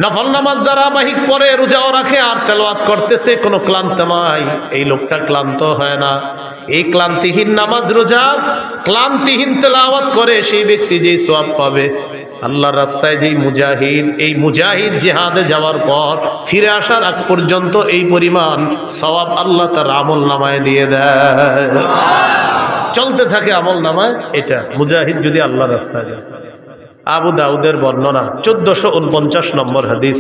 নফল নামাজ ধারাবাহিক পড়ে, রোজাও রাখে আর তেলাওয়াত করতেছে, কোনো ক্লান্ত নাই। এই লোকটা ক্লান্ত হয় না। এই ক্লান্তিহীন নামাজ রোজা, ক্লান্তিহীন তেলাওয়াত করে সেই ব্যক্তি যেই সওয়াব পাবে, আল্লাহর রাস্তায় যেই মুজাহিদ, এই মুজাহিদ জিহাদে যাওয়ার পর ফিরে আসার আগ পর্যন্ত এই পরিমাণ সওয়াব আল্লাহ তার আমল নামায় দিয়ে দেয়। চলতে থাকে আমল নামায়। এটা মুজাহিদ যদি আল্লাহর রাস্তায় যায়। আবু দাউদের বর্ণনা 1449 নম্বর হাদিস।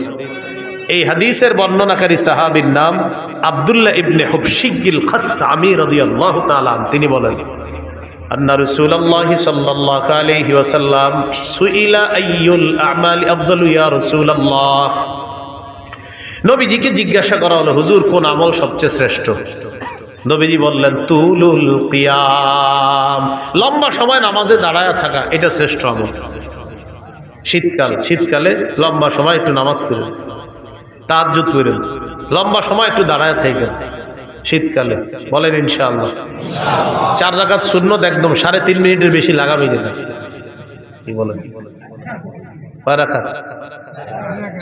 এই হাদিসের বর্ণনাকারী সাহাবীর নাম আব্দুল্লাহ ইবনে হুবশিগিল খাসআমি রাদিয়াল্লাহু তাআলা আনহু। তিনি বলেন, আন্না রাসূলুল্লাহ সাল্লাল্লাহু আলাইহি ওয়াসাল্লাম সুইলা আইয়ুল আমালি আফজালু ইয়া রাসূলুল্লাহ। নবীজিকে জিজ্ঞাসা করা হলো, হুজুর কোন আমল সবচেয়ে শ্রেষ্ঠ? নবীজি বললেন, তুলুল কিয়াম, লম্বা সময় নামাজে দাঁড়ায় থাকা, এটা শ্রেষ্ঠ আমল। শীতকালে লম্বা সময় একটু নামাজ পড়েন, তাহাজ্জুদ করেন, লম্বা সময় একটু দাঁড়ায় থাকেন শীতকালে। বলেন ইনশাআল্লাহ। 4 রাকাত সুন্নত একদম 3.5 মিনিটের বেশি লাগাবি না। কি বলেন? 4 রাকাত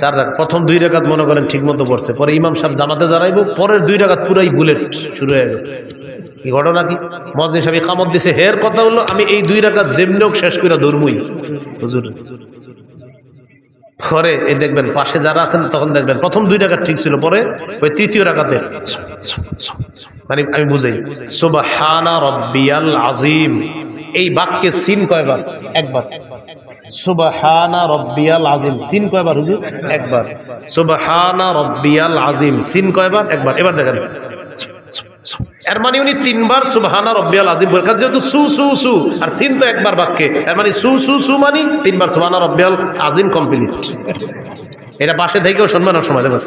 4 রাকাত। প্রথম 2 রাকাত মনে করেন ঠিক মতো পড়ছে, পরে ইমাম সাহেব জামাতে দাঁড়াইবো, পরের 2 রাকাত পুরাই বুলেট শুরু হয়ে গেছে। কি ঘটনা কি? মুয়াজ্জিন সাহেব ইকামত দিছে, হের কথা হলো আমি এই 2 রাকাত যেমনও শেষ করে ধরমুই হুজুর। পরে এই দেখবেন পাশে যারা আছেন, তখন দেখবেন প্রথম 2 রাকাত ঠিক ছিল, পরে ওই তৃতীয় রাকাতে মানে আমি বুঝাই, সুবহানা রাব্বিয়াল আযীম, এই বাক্যে সিন কয়বার? একবার। সুবহানা রাব্বিয়াল আযীম, সিন কয়বার হুজুর? একবার। সুবহানা রাব্বিয়াল আযীম, সিন কয়বার? একবার। এবার দেখেন, এর মানে উনি 3 বার সুবহানা রাব্বিয়াল আযীম বলেন, যেহেতু সু সু সু আর সিন তো একবার বাক্যে, এর মানে সু সু সু মানে 3 বার সুবহানা রাব্বিয়াল আযীম কমপ্লিট। এটা পাশে থেকেও শুনবেন সময় দেখবেন,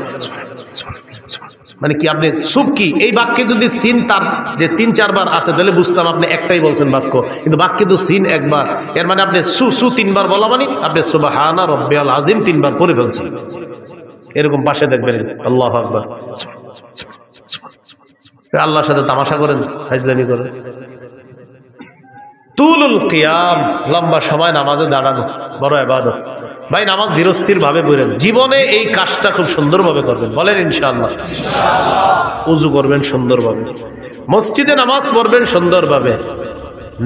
মানে কি আপনি সুব কি এই বাক্যে যদি সিন তার যে 3-4 বার আছে তাহলে বুঝতাম আপনি একটাই বলছেন বাক্য, কিন্তু বাক্যে তো সিন একবার, এর মানে আপনি সু সু 3 বার বলা মানে আপনি সুবহানা রাব্বিয়াল আযীম 3 বার পড়ে ফেলছেন। এরকম পাশে দেখবেন, আল্লাহু আকবার, আল্লাহর সাথে তামাশা করেন, ফাজলামি করেন। তুলুল কিয়াম, লম্বা সময় নামাজে দাঁড়ানো বড় ইবাদত। ভাই নামাজ ধীরস্থির ভাবে পড়েন, জীবনে এই কাজটা খুব সুন্দরভাবে করবেন। বলেন ইনশাআল্লাহ। ওযু করবেন সুন্দরভাবে, মসজিদে নামাজ পড়বেন সুন্দরভাবে,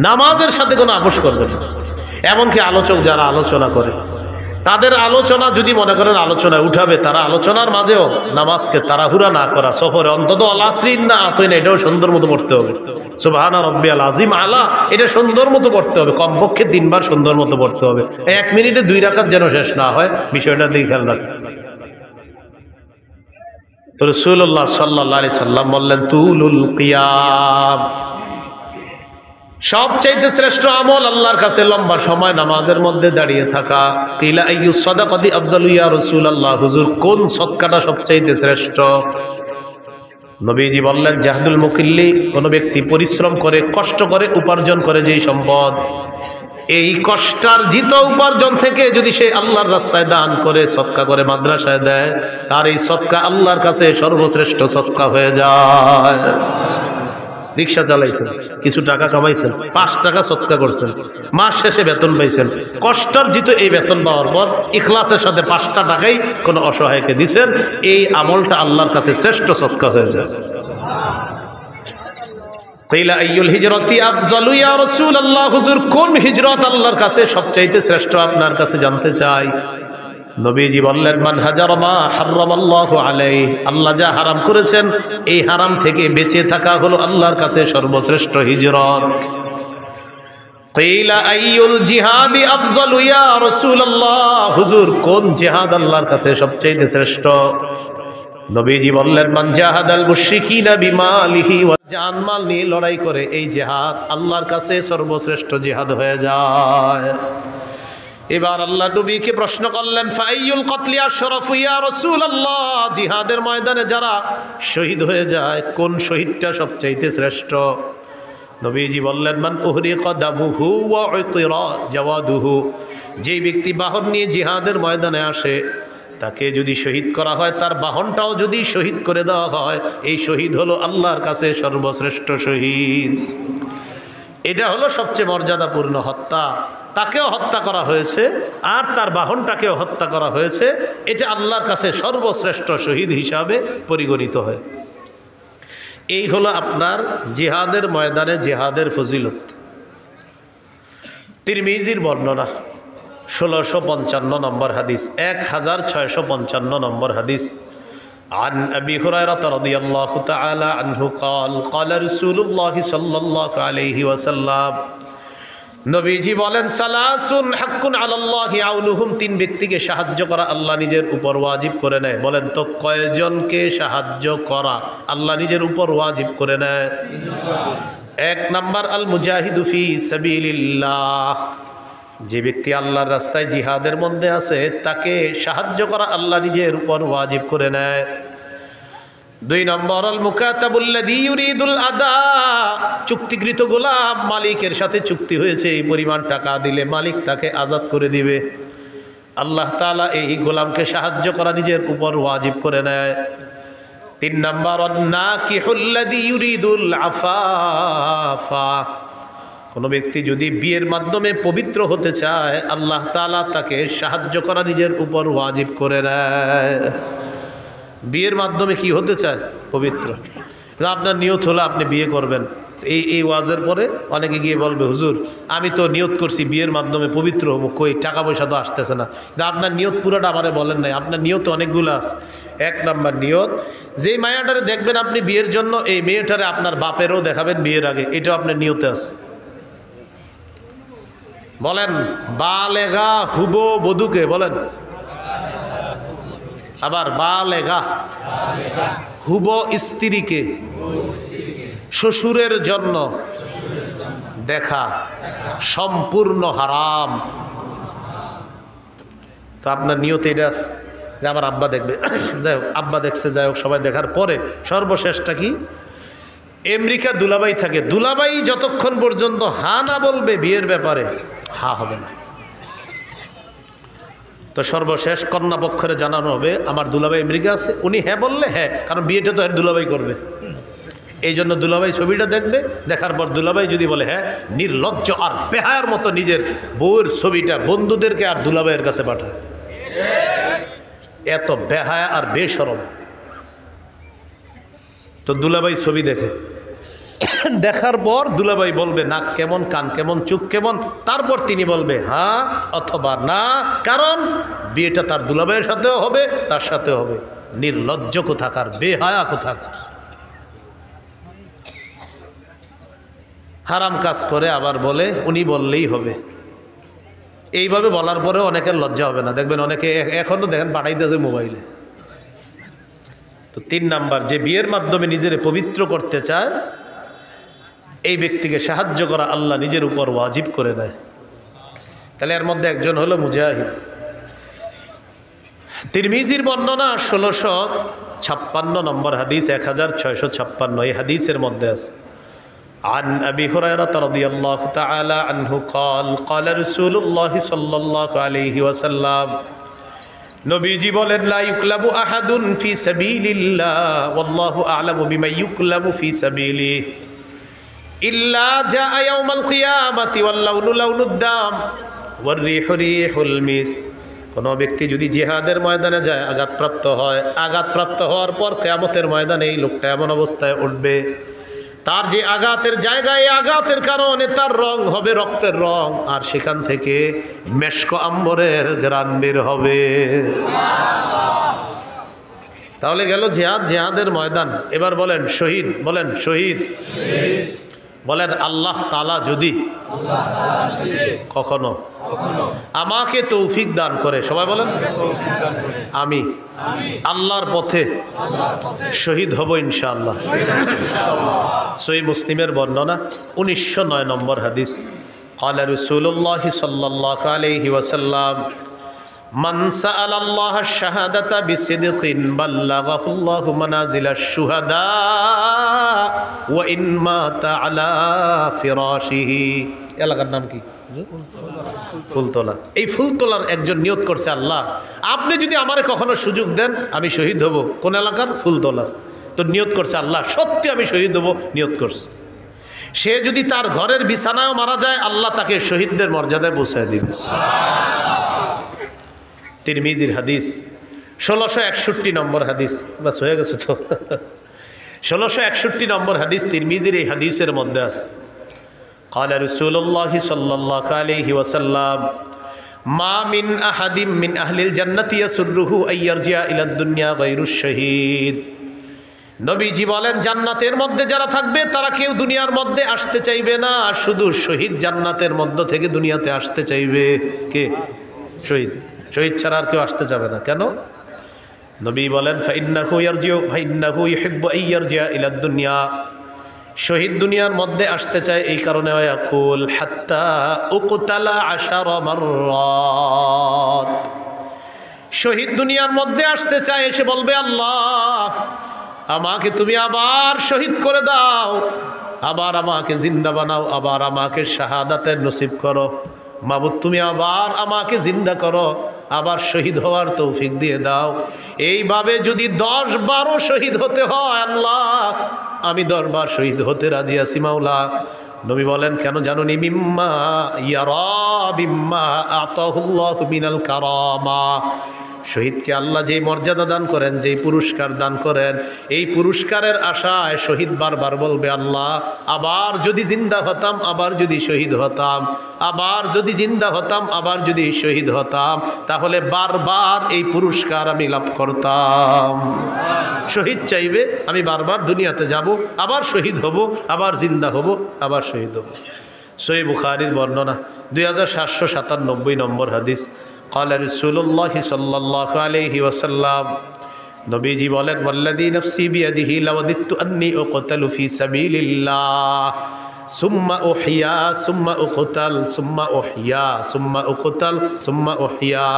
নামাজের সাথে কোনো আপোষ করবেন না। এমনকি আলোচক যারা আলোচনা করে, তাদের আলোচনা যদি মনে করেন আলোচনায় উঠাবে, তারা আলোচনার মাঝেও নামাজকে তাড়াহুড়া না করা, সফরে অন্তত আলাসরিন না আতইন, এটাও সুন্দর মতো পড়তে হবে। সুবহানা রাব্বিয়াল আযীম আলা, এটা সুন্দর মতো পড়তে হবে, কমপক্ষে 3 বার সুন্দর মতো পড়তে হবে। 1 মিনিটে 2 রাকাত যেন শেষ না হয়, বিষয়টা দিকে খেয়াল রাখবেন। তো রাসূলুল্লাহ সাল্লাল্লাহু আলাইহি সাল্লাম বললেন, তুলুল কিয়াম, সবচাইতে শ্রেষ্ঠ আমল আল্লাহর কাছে লম্বা সময় নামাজের মধ্যে দাঁড়িয়ে থাকা। কিলা আইয়ুস সাদাকাতি আফজালু ইয়া রাসূলুল্লাহ, হুজুর কোন সদকাটা সবচাইতে শ্রেষ্ঠ? নবীজি বললেন, জাহদুল মুকিল্লি, কোন ব্যক্তি পরিশ্রম করে, কষ্ট করে উপার্জন করে যেই সম্পদ, এই কষ্টার্জিত উপার্জন থেকে যদি সে আল্লাহর রাস্তায় দান করে, সদকা করে, মাদ্রাসায় দেয়, তার এই সদকা আল্লাহর কাছে সর্বশ্রেষ্ঠ সদকা হয়ে যায়। রিক্সা চালাইছেন, কিছু টাকা কামাইছেন, 5 টাকা সদকা করছেন, মাস শেষে বেতন পাইছেন, কষ্টার্জিত এই বেতন পাওয়ার পর ইখলাসের সাথে 5টা টাকাই কোনো অসহায়কে দিছেন, এই আমলটা আল্লাহর কাছে শ্রেষ্ঠ সদকা হয়ে যায়। কিলা আইয়ুল হিজরাতি আফজালু ইয়া রাসূলুল্লাহ, হুজুর কোন হিজরত আল্লাহর কাছে সবচাইতে শ্রেষ্ঠ আপনার কাছে জানতে চাই। নবীজি বললেন, মান হাজারা মা হারামাল্লাহু আলাইহি, আল্লাহ যা হারাম করেছেন এই হারাম থেকে বেঁচে থাকা হলো আল্লাহর কাছে সর্বশ্রেষ্ঠ হিজরত। কিলা আইয়ুল জিহাদি আফজালু ইয়া রাসূলুল্লাহ, হুজুর কোন জিহাদ আল্লাহর কাছে সবচেয়ে শ্রেষ্ঠ? নবীজি বললেন, মান জাহাদাল মুশরিকিনা বিমালিহি ওয়া জানমাল নিয়ে লড়াই করে, এই জিহাদ আল্লাহর কাছে সর্বশ্রেষ্ঠ জিহাদ হয়ে যায়। এবার আল্লাহ নবীকে প্রশ্ন করলেন, ফাইয়ুল কতলি আশরাফু ইয়া রাসূলুল্লাহ, জিহাদের ময়দানে যারা শহীদ হয়ে যায় কোন শহীদটা সবচাইতে শ্রেষ্ঠ? নবীজি বললেন, মান উহরিকা দামুহু ওয়া উতিরা জাওয়াদুহু, যেই ব্যক্তি বাহন নিয়ে জিহাদের ময়দানে আসে, তাকে যদি শহীদ করা হয়, তার বাহনটাও যদি শহীদ করে দেওয়া হয়, এই শহীদ হলো আল্লাহর কাছে সর্বশ্রেষ্ঠ শহীদ। এটা হলো সবচেয়ে মর্যাদাপূর্ণ হত্যা। তাকেও হত্যা করা হয়েছে আর তার বাহনটাকেও হত্যা করা হয়েছে, এটা আল্লাহর কাছে সর্বশ্রেষ্ঠ শহীদ হিসাবে পরিগণিত হয়। এই হলো আপনার জিহাদের ময়দানে জিহাদের ফজিলত। তিরমিজির বর্ণনা 1655 নম্বর হাদিস, 1655 নম্বর হাদিস। عن أبي هريرة رضي الله تعالى عنه قال قال رسول الله صلى الله عليه وسلم নবীজি বলেন, সালাসুন হাক্কুন আলাল্লাহি আউনুহুম, তিন ব্যক্তিকে সাহায্য করা আল্লাহ নিজের উপর ওয়াজিব করে নেয়। বলেন তো কয়জনকে সাহায্য করা আল্লাহ নিজের উপর ওয়াজিব করে নেয়? 1 নাম্বার আল মুজাহিদু ফি সাবিলিল্লাহ, যে ব্যক্তি আল্লাহর রাস্তায় জিহাদের মধ্যে আছে তাকে সাহায্য করা আল্লাহ নিজের উপর ওয়াজিব করে নেয়। 2 নম্বর আল মুকাতাবুল্লাযী ইউরিদুল আদা, চুক্তিকৃত গোলাম, মালিকের সাথে চুক্তি হয়েছে এই পরিমাণ টাকা দিলে মালিক তাকে আজাদ করে দিবে, আল্লাহ তাআলা এই গোলামকে সাহায্য করা নিজের উপর ওয়াজিব করে নেয়। 3 নম্বর আন নাকিহুল্লাযী ইউরিদুল আফাফা, কোনো ব্যক্তি যদি বিয়ের মাধ্যমে পবিত্র হতে চায় আল্লাহ তাআলা তাকে সাহায্য করা নিজের উপর ওয়াজিব করে নেয়। বিয়ের মাধ্যমে কি হতে চায়? পবিত্র। আপনার নিয়ত হলো আপনি বিয়ে করবেন, এই ওয়াজের পরে অনেকে গিয়ে বলবে, হুজুর আমি তো নিয়ত করছি বিয়ের মাধ্যমে পবিত্র হবো, কই টাকা পয়সা তো আসতেছে না। আপনার নিয়ত পুরোটা আমারে বলেন নাই, আপনার নিয়ত অনেকগুলো আছে। 1 নম্বর নিয়ত, যেই মায়াটারে দেখবেন আপনি বিয়ের জন্য, এই মেয়েটারে আপনার বাপেরও দেখাবেন বিয়ের আগে, এটাও আপনার নিয়তে আছে। বলেন বালেগা হুবো বধূকে বলেন, আবার বালেগা হুবো স্ত্রীকে শ্বশুরের জন্য দেখা সম্পূর্ণ হারাম। তো আপনার নিয়ত এটা আছে যে আমার আব্বা দেখবে, যাই হোক আব্বা দেখছে, যাই হোক সবাই দেখার পরে সর্বশেষটা কি? আমেরিকা দুলাভাই থাকে, দুলাভাই যতক্ষণ পর্যন্ত হা না বলবে বিয়ের ব্যাপারে, হা হবে না। তো সর্বশেষ কন্যা পক্ষের জানানো হবে আমার দুলাভাই আমেরিকা আছে, উনি হ্যাঁ বললে হ্যাঁ, কারণ বিয়েটা তো দুলাভাই করবে, এই জন্য দুলাভাই ছবিটা দেখবে, দেখার পর দুলাভাই যদি বলে হ্যাঁ, নির্লজ্জ আর বেহায়ার মতো নিজের বউয়ের ছবিটা বন্ধুদেরকে আর দুলাভাইয়ের কাছে পাঠায়। এত বেহায়া আর বেশরম। তো দুলাভাই ছবি দেখে, দেখার পর দুলাভাই বলবে নাক কেমন, কান কেমন, চোখ কেমন, তারপর তিনি বলবে হ্যাঁ অথবা না, কারণ বিয়েটা তার দুলাভাইয়ের সাথেও হবে, তার সাথেও হবে। নির্লজ্জ কোথাকার, বেহায়া কোথাকার, হারাম কাজ করে আবার বলে উনি বললেই হবে। এইভাবে বলার পরেও অনেকের লজ্জা হবে না, দেখবেন অনেকে এখনো দেখেন পাঠাইতেছে মোবাইলে। তো 3 নাম্বার, যে বিয়ের মাধ্যমে নিজের পবিত্র করতে চায় এই ব্যক্তিকে সাহায্য করা আল্লাহ নিজের উপর ওয়াজিব করে নেয়। তাহলে এর মধ্যে একজন হলো মুজাহিদ। তিরমিজির বর্ণনা 1656 নম্বর হাদিস, 1656 এই হাদিসের মধ্যে আছে। عن أبي هريرة رضي الله تعالى عنه قال قال رسول الله صلى الله عليه وسلم নবীজি বলেন, লা ইউকলাবু আহাদুন ফি সাবিলিল্লাহ ওয়াল্লাহু আ'লামু বিমা ইউকলাবু ফি সাবিলিহি ইল্লা জাআ ইয়াউমাল কিয়ামাতি ওয়াল লাউনু লাউনুদ দাম ওয়ার রিহু রিহুল মিস। কোনো ব্যক্তি যদি জিহাদের ময়দানে যায়, আঘাতপ্রাপ্ত হয়, আঘাতপ্রাপ্ত হওয়ার পর কিয়ামতের ময়দানে এই লোকটা এমন অবস্থায় উঠবে, তার যে আঘাতের জায়গায় আঘাতের কারণে তার রং হবে রক্তের রং, আর সেখান থেকে মেশক আম্বরের ঘ্রাণ বের হবে। তাহলে গেল জিহাদ, জিহাদের ময়দান। এবার বলেন শহীদ, বলেন শহীদ, বলেন আল্লাহ তাআলা যদি কখনো আমাকে তৌফিক দান করে, সবাই বলেন আমি আল্লাহর পথে শহীদ হব ইনশাআল্লাহ। সহিহ মুসলিমের বর্ণনা 1909 নম্বর হাদিস। قال رسول الله صلى الله عليه وسلم من سأل الله الشهادة بصدق بلغه الله منازل الشهداء وإن مات على فراشه। এলাকার নাম কি? ফুলতলা। এই ফুলতলার একজন নিয়ত করছে, আল্লাহ আপনি যদি আমারে কখনো সুযোগ দেন আমি শহীদ হব। কোন এলাকার? ফুলতলার। তো নিয়ত করছে আল্লাহ সত্যি আমি শহীদ হব, নিয়ত করছে। সে যদি তার ঘরের বিছানায় মারা যায়, আল্লাহ তাকে শহীদদের মর্যাদায় পৌঁছায় দিবে। তিরমিজির হাদিস, 1661 নম্বর হাদিস। বাস হয়ে গেছে তো। 1661 নম্বর হাদিস তিরমিজির এই হাদিসের মধ্যে আছে, قال رسول الله صلى الله عليه وسلم ما من أحد من أهل الجنة يسره أن يرجع إلى الدنيا غير الشهيد। নবীজি বলেন, জান্নাতের মধ্যে যারা থাকবে তারা কেউ দুনিয়ার মধ্যে আসতে চাইবে না, শুধু শহীদ জান্নাতের মধ্য থেকে দুনিয়াতে আসতে চাইবে। কে? শহীদ। শহীদ ছাড়া আর কেউ আসতে যাবে না। কেন? নবী বলেন, ফাইন্নাহু ইউহিব্বু আন ইয়ারজিআ ইলা দুনিয়া। শহীদ দুনিয়ার মধ্যে আসতে চায় এই কারণে, ইয়াকুল হাত্তা উকতালা 10 মাররাত। শহীদ দুনিয়ার মধ্যে আসতে চায়, এসে বলবে, আল্লাহ আমাকে তুমি আবার শহীদ করে দাও, আবার আমাকে জিন্দা বানাও, আবার আমাকে শাহাদাতের নসিব করো। মাবুদ তুমি আবার আমাকে জিন্দা করো, আবার শহীদ হওয়ার তৌফিক দিয়ে দাও। এইভাবে যদি 10-12 শহীদ হতে হয়, আল্লাহ আমি 10 বার শহীদ হতে রাজি আছি মাওলা। নবী বলেন, কেন জানুনি? মিম্মা ইয়ারা বিম্মা আতাহুল্লাহু মিনাল কারামা। শহীদকে আল্লাহ যেই মর্যাদা দান করেন, যেই পুরস্কার দান করেন, এই পুরস্কারের আশায় শহীদ বারবার বলবে, আল্লাহ আবার যদি জিন্দা হতাম, আবার যদি শহীদ হতাম, আবার যদি জিন্দা হতাম, আবার যদি শহীদ হতাম, তাহলে বারবার এই পুরস্কার আমি লাভ করতাম। শহীদ চাইবে, আমি বারবার দুনিয়াতে যাব, আবার শহীদ হব, আবার জিন্দা হব, আবার শহীদ হব। সহিহ বুখারীর বর্ণনা, 2797 নম্বর হাদিস। قال رسول الله صلى الله عليه وسلم, নবীজি বলেন, ওয়াল্লাযী নাফসি বিয়াদিহি লাওয়াদিতু আন্নী উকতালু ফি সাবিলিল্লাহ সুম্মা উহইয়া সুম্মা উকতাল সুম্মা উহইয়া সুম্মা উকতাল সুম্মা উহইয়া।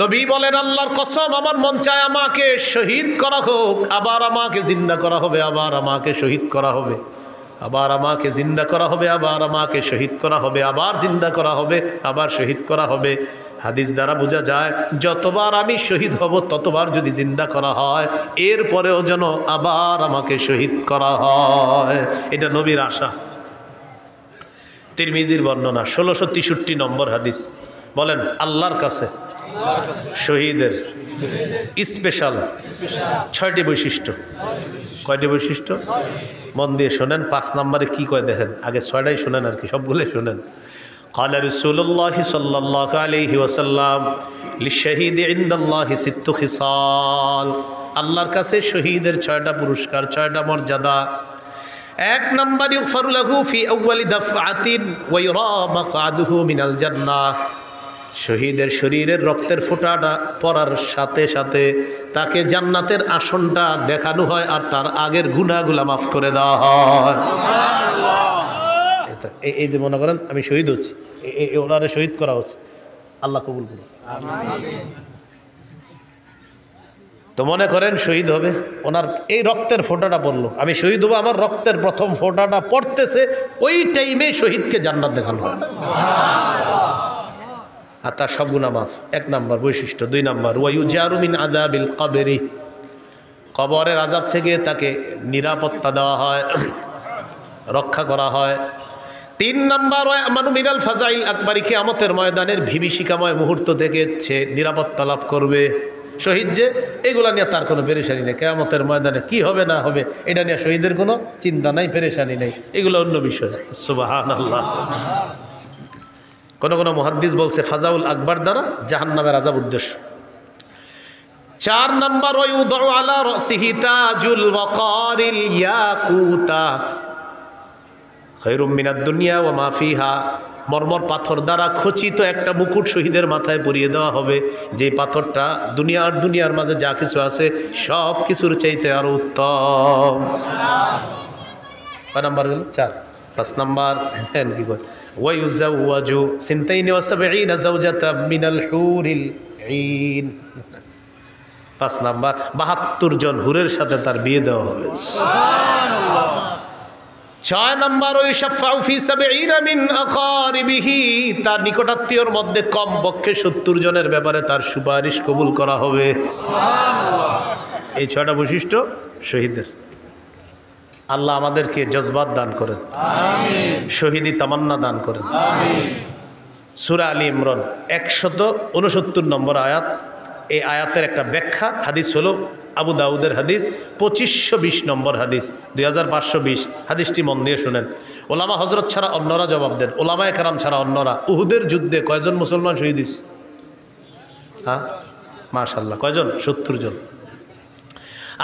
নবী বলেন, আল্লাহর কসম, আমার মন চায় আমাকে শহীদ করা হোক, আবার আমাকে জিন্দা করা হবে, আবার আমাকে শহীদ করা হবে, আবার আমাকে জিন্দা করা হবে, আবার আমাকে শহীদ করা হবে, আবার জিন্দা করা হবে, আবার শহীদ করা হবে। হাদিস দ্বারা বোঝা যায়, যতবার আমি শহীদ হব ততবার যদি জিন্দা করা হয়, এরপরেও যেন আবার আমাকে শহীদ করা হয়। এটা নবীর আশা। তিরমিজির বর্ণনা, 1663 নম্বর হাদিস। বলেন, আল্লাহর কাছে শহীদের স্পেশাল 6টি বৈশিষ্ট্য। কয়টি বৈশিষ্ট্য? মন দিয়ে শোনেন। 5 নম্বরে কি কয় দেখেন, আগে 6টাই শোনেন, আর কি সবগুলোই শোনেন। قال رسول الله صلى الله عليه وسلم للشهيد عند الله 6 خصال। আল্লাহর কাছে শহীদের 6টা পুরস্কার, 6টা মর্যাদা। 1 নম্বর, ইগফারু লাহু ফি আউয়ালি দাফআতিন ওয়া ইউরা মাকআদুহু মিনাল জান্নাহ। শহীদের শরীরের রক্তের ফোঁটাটা পড়ার সাথে সাথে তাকে জান্নাতের আসনটা দেখানো হয়, আর তার আগের গুনাহগুলো মাফ করে দেওয়া হয়। এই যে মনে করেন আমি শহীদ হচ্ছি, ওনারে শহীদ করা হচ্ছে, আল্লাহ কবুল করুন। তো মনে করেন শহীদ হবে, ওনার এই রক্তের ফোঁটাটা পড়লো, আমি শহীদ হবো, আমার রক্তের প্রথম ফোঁটাটা পড়তেছে, ওই টাইমে শহীদকে জান্নাত দেখানো হয়, আর তার সব গুনাহ মাফ। 1 নম্বর বৈশিষ্ট্য। 2 নম্বর, ওয়ায়ুজারু মিন আযাবিল কবরি। কবরের আযাব থেকে তাকে নিরাপত্তা দেওয়া হয়, রক্ষা করা হয়। 3 নম্বর, ওয়ামানু মিনাল ফাজাইল আকবরি। কিয়ামতের ময়দানের বিভীষিকাময় মুহূর্ত থেকে সে নিরাপত্তা লাভ করবে। শহীদ যে, এগুলা নিয়ে তার কোনো পেরেশানি নেই। কিয়ামতের ময়দানে কি হবে না হবে এটা নিয়ে শহীদের কোনো চিন্তা নাই, পেরেশানি নেই, এগুলো অন্য বিষয়। সুবহানাল্লাহ। কোন মুহাদ্দিস বলছে ফাজাউল আকবর দ্বারা জাহান্নামের আযাব উদ্দেশ্য। 4 নম্বর, ওয়ায়ুদউ আলা রাসিহি তাজুল ওয়াকারিল ইয়াকুতা খায়রুম মিনাদ দুনিয়া ওয়া মা ফিহা। মরমর পাথর দ্বারা খচিত একটা মুকুট শহীদের মাথায় পরিয়ে দেওয়া হবে, যে পাথরটা দুনিয়ার মাঝে যা কিছু আছে সব কিছুর চাইতে আরো উত্তম। কয় নাম্বার হলো? 4। 5 নাম্বার, কি কয়, ওয়ায়ুজাওয়াজু সিনতাইনি ওয়া সাবঈনা যাওজাতাম মিনাল হুরিল ঈন। 5 নাম্বার, 72 জন হুরের সাথে তার বিয়ে দেওয়া হবে। সুবহানাল্লাহ। 6 নম্বর, ওয়াশফাউ ফি 70 মিন আকারিবিহি। তার নিকটাত্মীয়র মধ্যে কমপক্ষে 70 জনের ব্যাপারে তার সুপারিশ কবুল করা হবে। সুবহানাল্লাহ। এই 6টা বৈশিষ্ট্য শহীদের। আল্লাহ আমাদেরকে জজবাত দান করেন, শহীদি তামান্না দান করেন। সূরা আলী ইমরান 169 নম্বর আয়াত। এই আয়াতের একটা ব্যাখ্যা হাদিস হলো আবু দাউদের হাদিস 2520 নম্বর হাদিস, 2520 হাদিসটি মন দিয়ে শুনেন। ওলামা হজরত ছাড়া অন্যরা জবাব দেন, ওলামায়ে কেরাম ছাড়া অন্যরা। উহুদের যুদ্ধে কয়জন মুসলমান শহীদ হয়েছে? হ্যাঁ, মাশাআল্লাহ, কয়জন? 70 জন।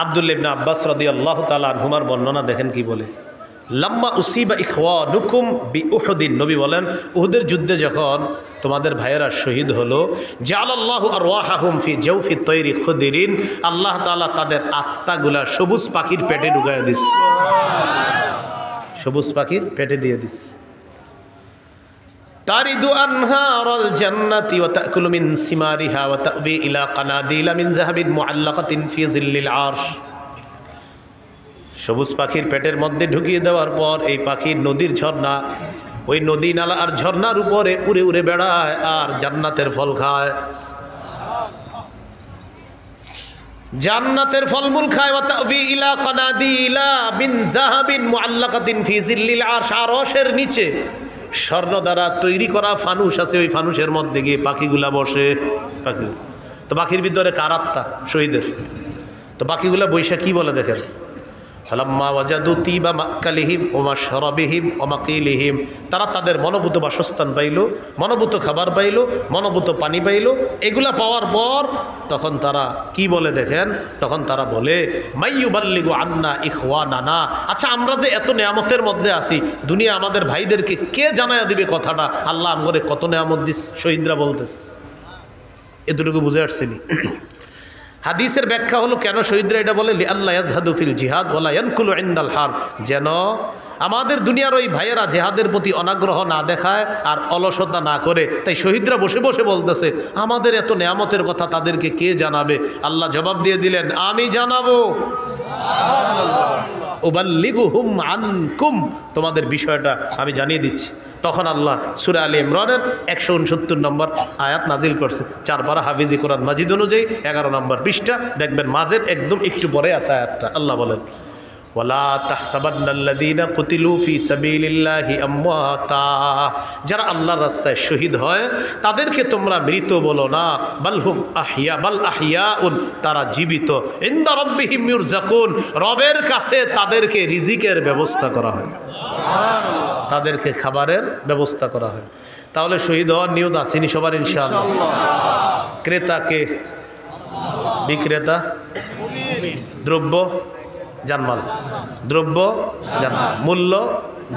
আব্দুল্লাহ ইবনে আব্বাস রাদিয়াল্লাহু তাআলা আনহুমার বর্ণনা দেখেন কি বলে। লাম্মা উসিবা ইখওয়ানুকুম বিউহুদিন, নবী বলেন উহুদের যুদ্ধে যখন তোমাদের ভাইয়েরা শহীদ হলো, জাআলাল্লাহু আরওয়াহাহুম ফি জাওফি তৈরি খুদিরিন, আল্লাহ তাআলা তাদের আত্মাগুলা সবুজ পাখির পেটে ঢুকায় দিস, সবুজ পাখির পেটে দিয়ে দিস। তারিদু আনহারাল জান্নাতি ওয়া তাকুলু মিন সিমারিহা ওয়া তাবি ইলা কানাদিলা মিন যাহাবিন মুআল্লাকাতিন ফি জিল্লিল আরশ। সবুজ পাখির পেটের মধ্যে ঢুকিয়ে দেওয়ার পর এই পাখির নদীর ঝর্ণা, ওই নদী নালা আর ঝর্ণার উপরে উড়ে উড়ে বেড়ায় আর জান্নাতের ফল খায়, জান্নাতের ফলমূল খায়। ওয়া তাবি ইলা কানাদিলা মিন যাহাবিন মুআল্লাকাতিন ফি জিল্লিল আরশ, আরশের নিচে স্বর্ণ দ্বারা তৈরি করা ফানুস আছে, ওই ফানুসের মধ্যে গিয়ে পাখিগুলা বসে। পাখি তো পাখির ভিতরে কার আত্মা? শহীদের। তো পাখিগুলা বৈশা কি বলে দেখেন, ফালাম্মা ওয়াজাদু তিবা মাকালিহিম ওয়া মাশরাবিহিম ওয়া মাকিলিহিম, তারা তাদের মনোভূত বাসস্থান পাইল, মনোভূত খাবার পাইল, মনোভূত পানি পাইল। এগুলা পাওয়ার পর তখন তারা কি বলে দেখেন, তখন তারা বলে মাইয়ুবাল্লিগু আন্না ইখওয়ানানা, আচ্ছা আমরা যে এত নেয়ামতের মধ্যে আছি, দুনিয়া আমাদের ভাইদেরকে কে জানায়া দিবে কথাটা, আল্লাহ আমগরে কত নেয়ামত দিস। শহীদরা বলতেছে, এতটুকু বুঝে আসছেনি। হাদিসের ব্যাখ্যা হলো কেন শহীদরা এটা বলে, লিআল্লা ইয়াজহাদু ফিল জিহাদ ওয়ালা ইয়ানকুলু ইনদাল হার, যেন আমাদের দুনিয়ার ওই ভাইয়েরা জেহাদের প্রতি অনাগ্রহ না দেখায় আর অলসতা না করে। তাই শহীদরা বসে বসে বলতেছে আমাদের এত নেয়ামতের কথা তাদেরকে কে জানাবে। আল্লাহ জবাব দিয়ে দিলেন, আমি জানাবো। উবাল্লিগুহুম আনকুম, তোমাদের বিষয়টা আমি জানিয়ে দিচ্ছি। তখন আল্লাহ সূরা আলী ইমরানের 169 নম্বর আয়াত নাজিল করছে। 4 পারা হাফিজি কোরআন মাজিদ অনুযায়ী 11 নম্বর পৃষ্ঠা দেখবেন, মাঝের একদম একটু পরে আছে আয়াতটা। আল্লাহ বলেন, ওয়ালা তাহসাবান্নাল্লাযীনা কুতিলু ফি সাবিলিল্লাহি আমওয়াতা, যারা আল্লাহর রাস্তায় শহীদ হয় তাদেরকে তোমরা মৃত বলো না, বালহুম আহইয়া, বাল আহইয়াউন, তারা জীবিত। ইনদা রাব্বিহিম ইউরযাকুন, রবের কাছে তাদেরকে রিজিকের ব্যবস্থা করা হয়, তাদেরকে খাবারের ব্যবস্থা করা হয়। তাহলে শহীদ হওয়ার নিয়ত আসেনি সবার ইনশাআল্লাহ। ক্রেতাকে, বিক্রেতা, দ্রব্য জানমাল, দ্রব্য জান্নাত, মূল্য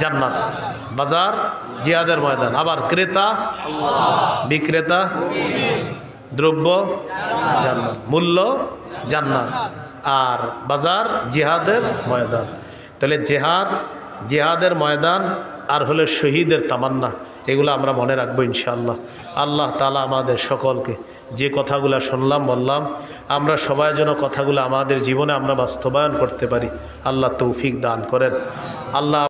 জান্নাত, বাজার জিহাদের ময়দান। আবার ক্রেতা, বিক্রেতা, দ্রব্য জান্নাত, মূল্য জান্নাত, আর বাজার জিহাদের ময়দান। তাহলে জিহাদের ময়দান আর হলো শহীদের তামান্না, এগুলো আমরা মনে রাখবো ইনশাআল্লাহ। আল্লাহ তাআলা আমাদের সকলকে যে কথাগুলো শুনলাম বললাম, আমরা সবাই যেন কথাগুলো আমাদের জীবনে আমরা বাস্তবায়ন করতে পারি, আল্লাহ তৌফিক দান করেন। আল্লাহ